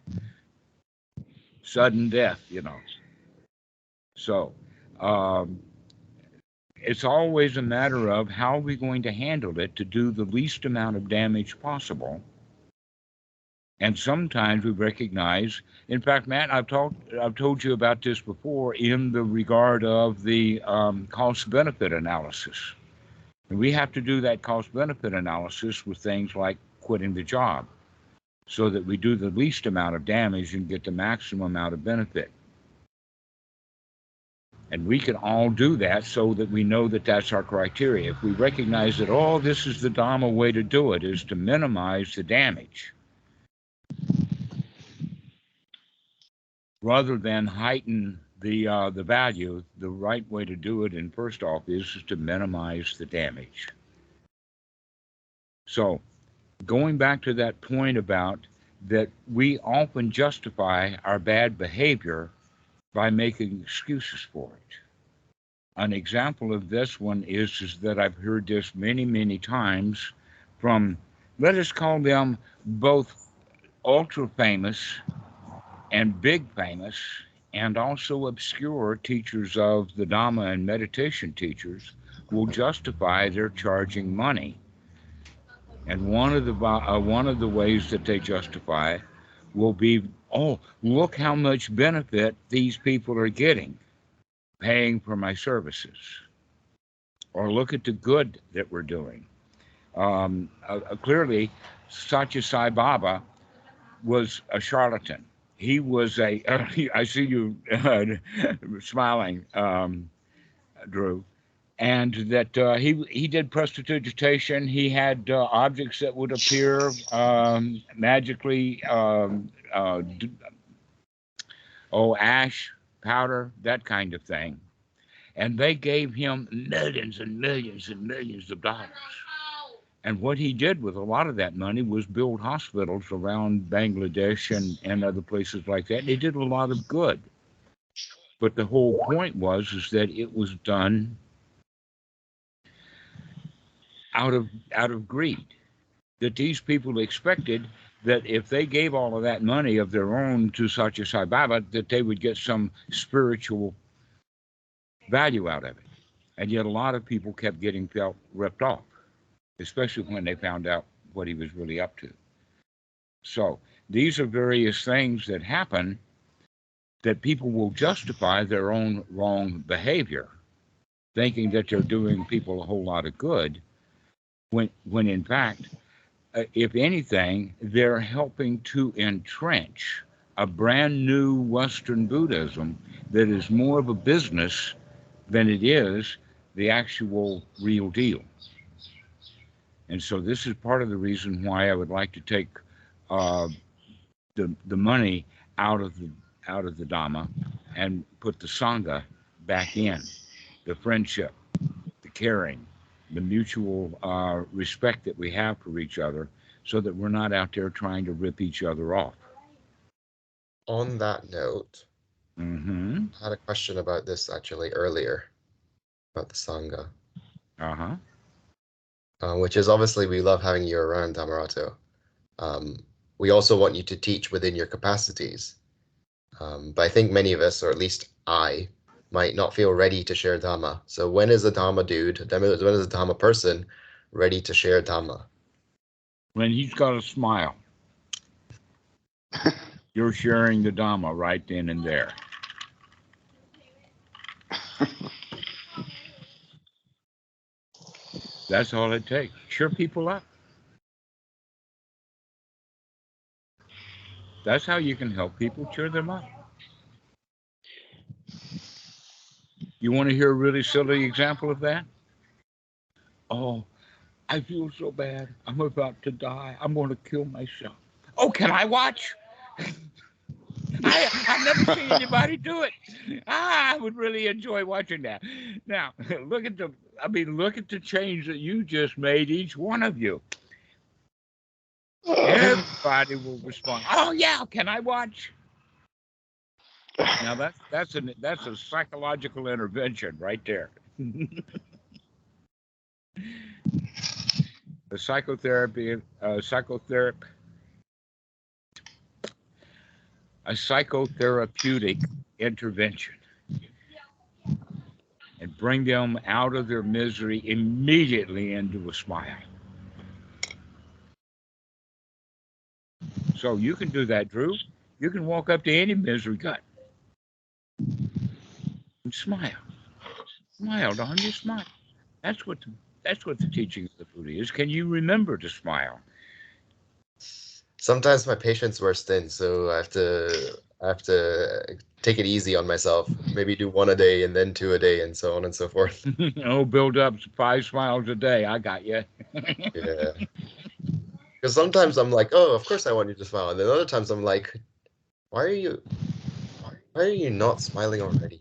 Sudden death, So it's always a matter of how are we going to handle it to do the least amount of damage possible. And sometimes we recognize, in fact, Matt, I've told you about this before in the regard of the cost-benefit analysis. And we have to do that cost-benefit analysis with things like quitting the job so that we do the least amount of damage and get the maximum amount of benefit. And we can all do that so that we know that that's our criteria. If we recognize that, oh, this is the Dhamma way to do it, is to minimize the damage rather than heighten the value, the right way to do it, and first off, is to minimize the damage. So going back to that point about that we often justify our bad behavior by making excuses for it. An example of this one is that I've heard this many, many times from, let us call them both ultra famous and big famous and also obscure teachers of the Dhamma and meditation teachers will justify their charging money. And one of the ways that they justify will be, oh, look how much benefit these people are getting paying for my services. Or look at the good that we're doing. Clearly, Satya Sai Baba was a charlatan. He was I see you smiling, Drew, and that he did prestidigitation. He had objects that would appear magically, ash, powder, that kind of thing. And they gave him millions and millions and millions of dollars. And what he did with a lot of that money was build hospitals around Bangladesh and other places like that. And he did a lot of good. But the whole point was is that it was done out of greed. That these people expected that if they gave all of that money of their own to Satya Sai Baba, that they would get some spiritual value out of it. And yet a lot of people kept getting ripped off, especially when they found out what he was really up to. So these are various things that happen that people will justify their own wrong behavior, thinking that they're doing people a whole lot of good, when in fact, if anything, they're helping to entrench a brand new Western Buddhism that is more of a business than it is the actual real deal. And so this is part of the reason why I would like to take the money out of the Dhamma and put the Sangha back in, the friendship, the caring, the mutual respect that we have for each other, so that we're not out there trying to rip each other off. On that note, I had a question about this actually earlier, about the Sangha. Which is obviously we love having you around, Dhammarato. We also want you to teach within your capacities. But I think many of us, or at least I, might not feel ready to share Dhamma. So when is a Dhamma dude, when is a Dhamma person ready to share Dhamma? When he's got a smile. You're sharing the Dhamma right then and there. That's all it takes. Cheer people up. That's how you can help people, cheer them up. You want to hear a really silly example of that? Oh, I feel so bad. I'm about to die. I'm going to kill myself. Oh, can I watch? I've never seen anybody do it. I would really enjoy watching that. Now, look at the change that you just made, each one of you. Everybody will respond. Oh yeah, can I watch? Now that's a psychological intervention right there. The a psychotherapeutic intervention, and bring them out of their misery immediately into a smile. So you can do that, Drew. You can walk up to any misery gut and smile. Smile, Don, you smile. That's what the teaching of the Buddha is. Can you remember to smile? Sometimes my patience wears thin, so I have to take it easy on myself. Maybe do 1 a day and then 2 a day and so on and so forth. Oh, build up 5 smiles a day. I got you. Yeah. Because sometimes I'm like, oh, of course I want you to smile. And then other times I'm like, why are you not smiling already?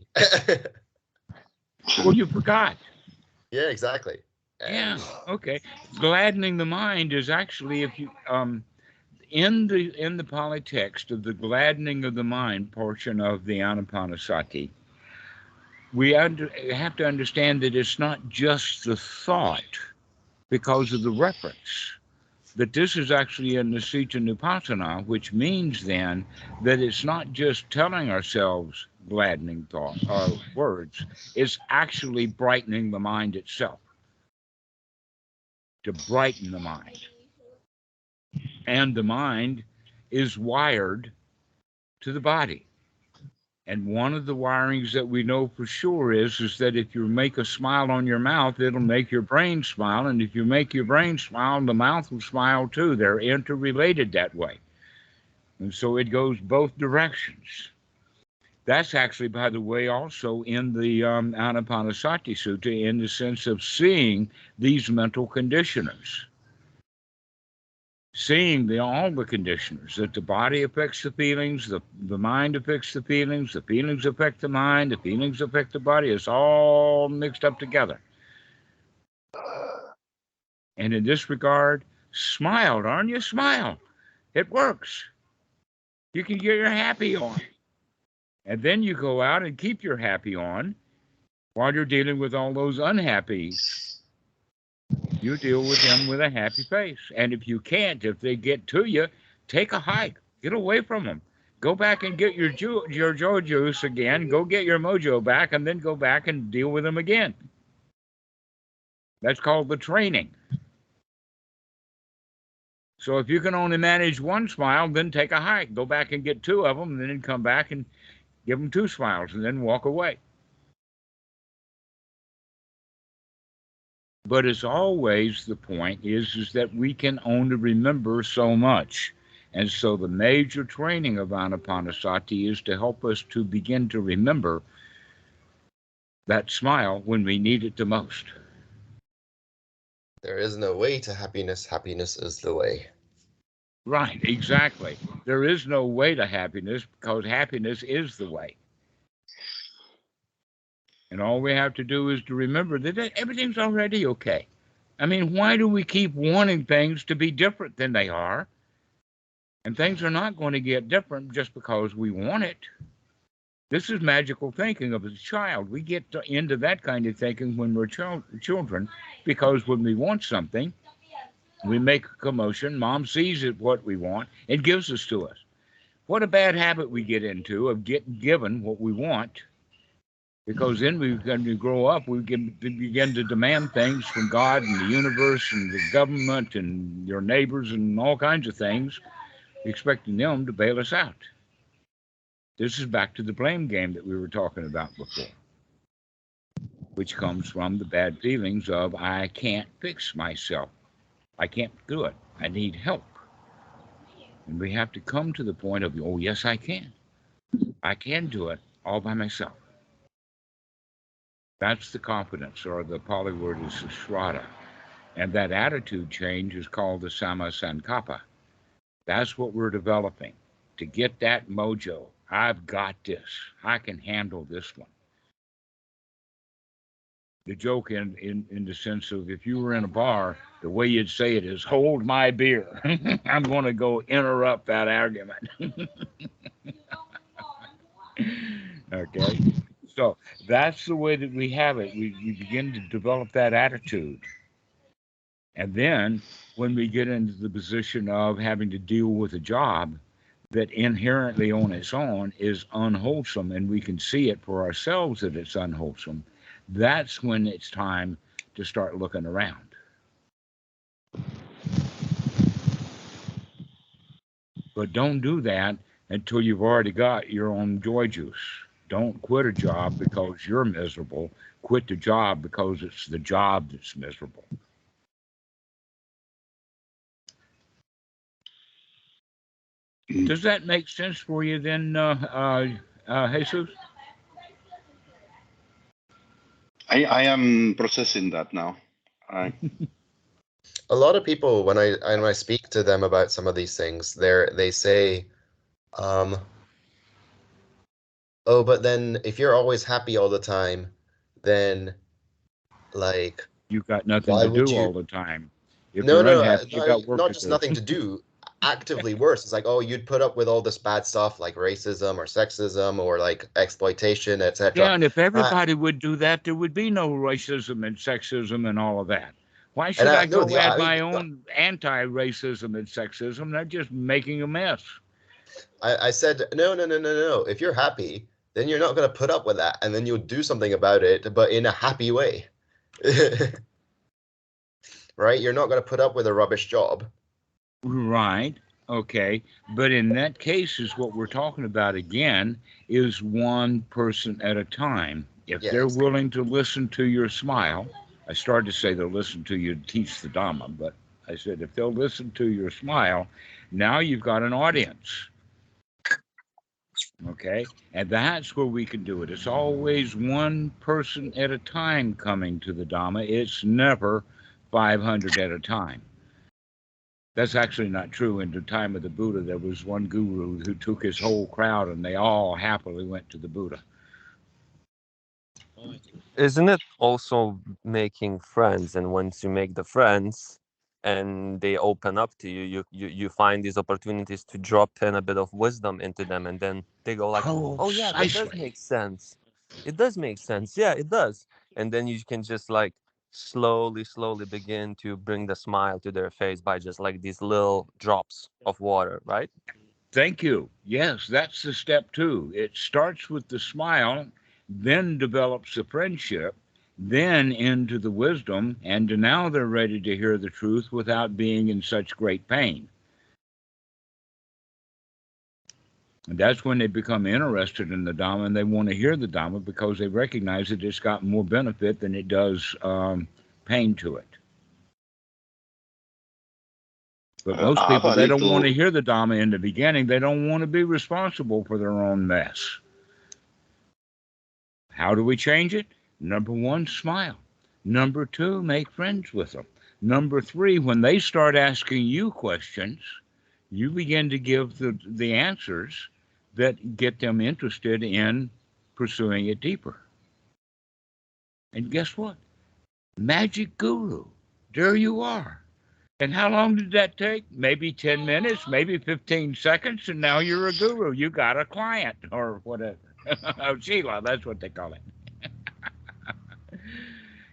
Well, you forgot. Yeah, exactly. Yeah. Okay. Gladdening the mind is actually, if you in the Pali text of the gladdening of the mind portion of the Anapanasati, we have to understand that it's not just the thought because of the reference. That this is actually in the Sita Nupassana, which means then that it's not just telling ourselves gladdening thought or words, it's actually brightening the mind itself. To brighten the mind. And the mind is wired to the body. And one of the wirings that we know for sure is that if you make a smile on your mouth, it'll make your brain smile. And if you make your brain smile, the mouth will smile too. They're interrelated that way. And so it goes both directions. That's actually, by the way, also in the Anapanasati Sutta, in the sense of seeing these mental conditioners. Seeing all the conditioners, that the body affects the feelings, the mind affects the feelings affect the mind, the feelings affect the body. It's all mixed up together. And in this regard, smile, darn you, smile. It works. You can get your happy on. And then you go out and keep your happy on while you're dealing with all those unhappies. You deal with them with a happy face. And if you can't, if they get to you, take a hike. Get away from them. Go back and get your joy juice again. Go get your mojo back, and then go back and deal with them again. That's called the training. So if you can only manage one smile, then take a hike. Go back and get two of them, and then come back and give them two smiles, and then walk away. But as always, the point is that we can only remember so much. And so the major training of Anapanasati is to help us to begin to remember that smile when we need it the most. There is no way to happiness. Happiness is the way. Right, exactly. There is no way to happiness because happiness is the way. And all we have to do is to remember that everything's already okay. I mean, why do we keep wanting things to be different than they are? And things are not going to get different just because we want it. This is magical thinking of a child. We get into that kind of thinking when we're children, because when we want something, we make a commotion. Mom sees it, what we want, and gives us to us. What a bad habit we get into of getting given what we want, because then when we grow up, we begin to demand things from God and the universe and the government and your neighbors and all kinds of things, expecting them to bail us out. This is back to the blame game that we were talking about before, which comes from the bad feelings of, I can't fix myself. I can't do it. I need help. And we have to come to the point of, oh, yes, I can. I can do it all by myself. That's the confidence, or the Pali word is Shraddha. And that attitude change is called the Samma Sankappa. That's what we're developing, to get that mojo. I've got this. I can handle this one. The joke in the sense of, if you were in a bar, the way you'd say it is, hold my beer. I'm going to go interrupt that argument. Okay? So that's the way that we have it. We begin to develop that attitude. And then when we get into the position of having to deal with a job that inherently on its own is unwholesome, and we can see it for ourselves that it's unwholesome, that's when it's time to start looking around. But don't do that until you've already got your own joy juice. Don't quit a job because you're miserable. Quit the job because it's the job that's miserable. Does that make sense for you then, Jesus? I am processing that now. A lot of people, when I speak to them about some of these things, they say, oh, but then if you're always happy all the time, then like you've got nothing to do all the time. If no, you're unhappy, you got work not to just do. nothing to do. Actively worse. It's like, oh, you'd put up with all this bad stuff like racism or sexism or like exploitation, etc. Yeah, and if everybody would do that, there would be no racism and sexism and all of that. Why should I go add my own anti-racism and sexism? They're just making a mess. I said, no. If you're happy, then you're not going to put up with that, and then you'll do something about it, but in a happy way. Right? You're not going to put up with a rubbish job. Right. Okay. But in that case, is what we're talking about again, is one person at a time. If they're willing to listen to your smile, I started to say they'll listen to you to teach the Dhamma, but I said if they'll listen to your smile, now you've got an audience. Okay? And that's where we can do it. It's always one person at a time coming to the Dhamma. It's never 500 at a time. That's actually not true. In the time of the Buddha, there was one guru who took his whole crowd and they all happily went to the Buddha. Isn't it also making friends? And once you make the friends, and they open up to you, you find these opportunities to drop in a bit of wisdom into them, and then they go like, oh yeah, that does make sense. It does make sense. Yeah, it does. And then you can just like slowly begin to bring the smile to their face by just like these little drops of water, right? Thank you. Yes, that's the step 2. It starts with the smile, then develops the friendship, then into the wisdom, and now they're ready to hear the truth without being in such great pain. And that's when they become interested in the Dhamma, and they want to hear the Dhamma because they recognize that it's got more benefit than it does pain to it. But most people, they don't want to hear the Dhamma in the beginning. They don't want to be responsible for their own mess. How do we change it? Number 1, smile. Number 2, make friends with them. Number 3, when they start asking you questions, you begin to give the answers that get them interested in pursuing it deeper. And guess what? Magic guru. There you are. And how long did that take? Maybe 10 minutes, maybe 15 seconds, and now you're a guru. You got a client or whatever. Sheila, that's what they call it.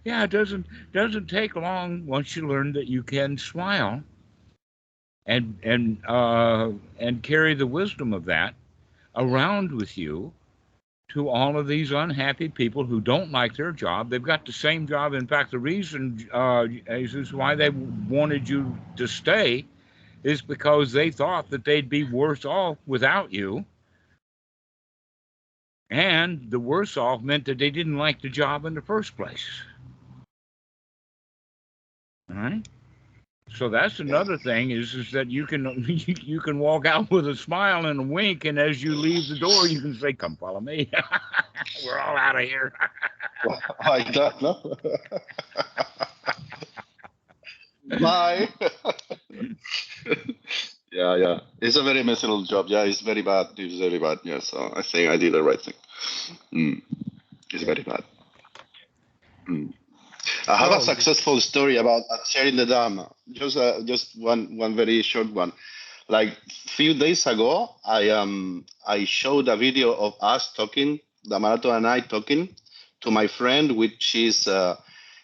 Yeah, it doesn't take long once you learn that you can smile and carry the wisdom of that around with you to all of these unhappy people who don't like their job. They've got the same job. In fact, the reason is why they wanted you to stay is because they thought that they'd be worse off without you. And the worse off meant that they didn't like the job in the first place. All right? So that's another thing is that you can walk out with a smile and a wink, and as you leave the door, you can say, "Come follow me. We're all out of here." I don't know. Bye. Yeah. It's a very miserable job. Yeah, it's very bad. It's very bad. Yeah, so I think I did the right thing. It's very bad. I have a successful story about sharing the Dhamma. Just one very short one. Like few days ago, I showed a video of us talking, Dhammarato and I talking to my friend, which is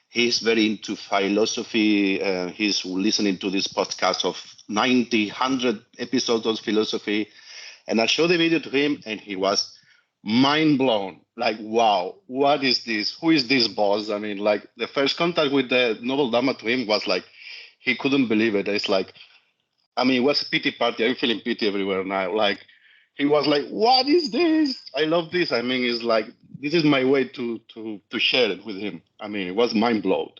he's very into philosophy. He's listening to this podcast of 90, 100 episodes of philosophy, and I showed the video to him, and he was mind blown. Like, wow, what is this? Who is this boss? I mean, like the first contact with the Noble Dhamma to him was like, he couldn't believe it. It's like, I mean, it was a pity party. I'm feeling pity everywhere now. Like, he was like, what is this? I love this. I mean, it's like, this is my way to share it with him. I mean, it was mind blown.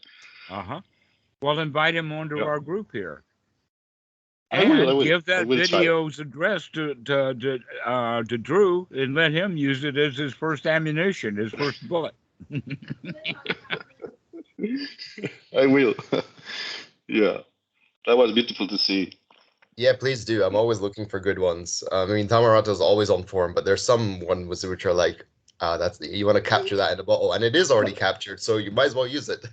Well, invite him onto our group here. I will. Give that video's address to Drew and let him use it as his first ammunition, his first bullet. I will. Yeah, that was beautiful to see. Yeah, please do. I'm always looking for good ones. I mean, Dhammarato is always on form, but there's some ones which are like, that's you want to capture that in a bottle, and it is already captured, so you might as well use it.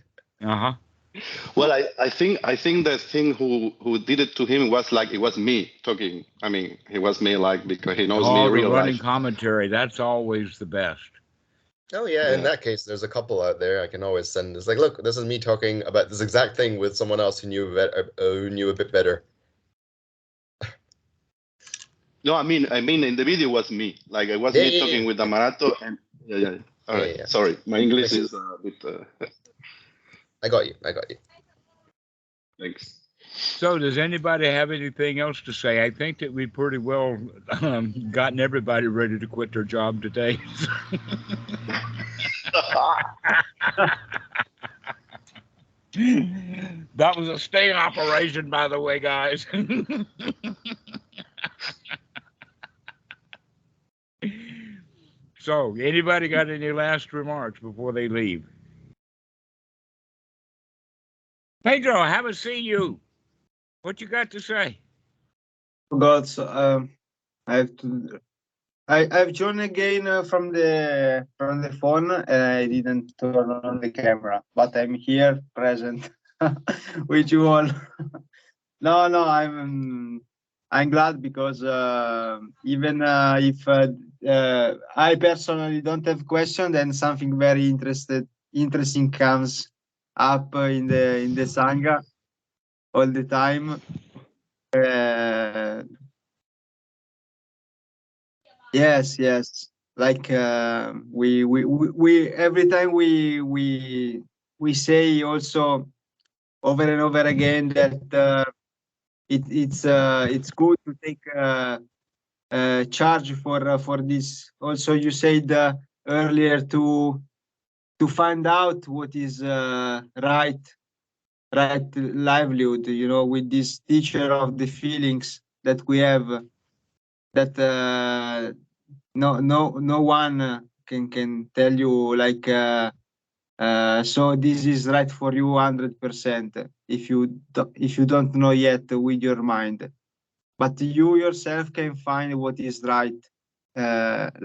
Well, I think the thing who did it to him was like it was me talking. I mean, it was me like because he knows me real running life. commentary. That's always the best. Oh yeah, in that case, there's a couple out there I can always send. It's like, look, this is me talking about this exact thing with someone else who knew a bit better. No, I mean, in the video was me. Like it was me talking with Dhammarato and All right. Yeah. Sorry, my English is a bit. I got you. Thanks. So, does anybody have anything else to say? I think that we pretty well gotten everybody ready to quit their job today. That was a sting operation, by the way, guys. So, anybody got any last remarks before they leave? Pedro, I haven't seen you. What you got to say? God, so, I've joined again from the phone, and I didn't turn on the camera, but I'm here present with you all. No, no, I'm glad because even if I personally don't have question, then something very interesting comes up in the Sangha all the time. Yes, yes. Like we every time we say also over and over again that it's good to take charge for this. Also, you said earlier to find out what is right livelihood. You know, with this teacher of the feelings that we have, that no one can tell you like. So this is right for you 100% if you don't know yet with your mind, but you yourself can find what is right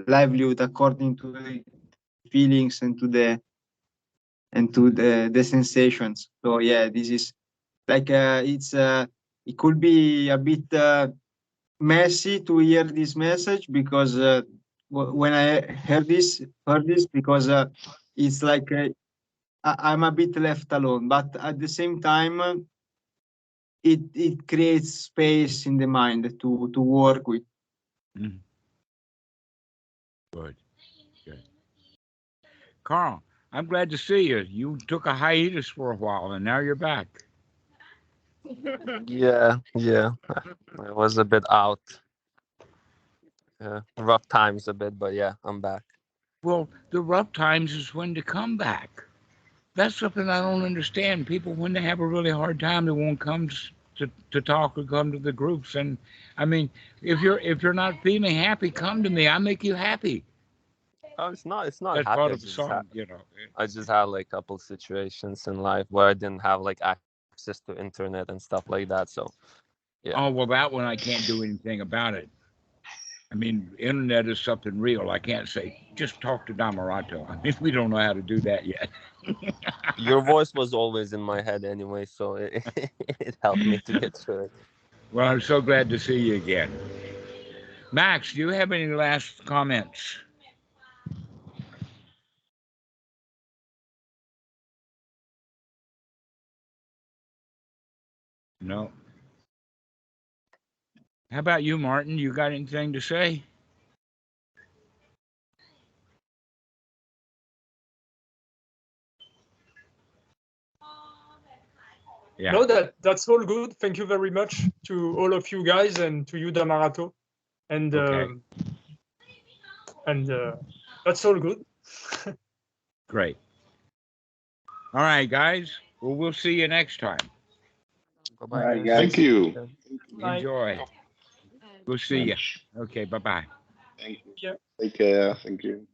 livelihood according to the feelings and to the sensations. So yeah, this is like it could be a bit messy to hear this message because when I heard this because it's like I'm a bit left alone, but at the same time, it creates space in the mind to work with. Mm. Good. Good. Carl, I'm glad to see you. You took a hiatus for a while, and now you're back. Yeah, yeah. I was a bit out. Rough times a bit, but yeah, I'm back. Well, the rough times is when to come back. That's something I don't understand. People, when they have a really hard time, they won't come to talk or come to the groups. And I mean, if you're not feeling happy, come to me. I make you happy. Oh, it's not That's happy. part of the song, you know. I just had like a couple situations in life where I didn't have like access to internet and stuff like that. So yeah. Oh well, that one I can't do anything about it. I mean, internet is something real. I can't say just talk to Dhammarato. I mean, we don't know how to do that yet. Your voice was always in my head anyway, so it helped me to get through it. Well, I'm so glad to see you again. Max, do you have any last comments? No. How about you, Martin? You got anything to say? Yeah. No, that's all good. Thank you very much to all of you guys and to you, Dhammarato. And Okay. That's all good. Great. All right, guys. Well, we'll see you next time. Bye-bye, All right, guys. Thank you. Bye. Enjoy. We'll see you. Okay. Bye-bye. Thank you. Yeah. Take care. Thank you.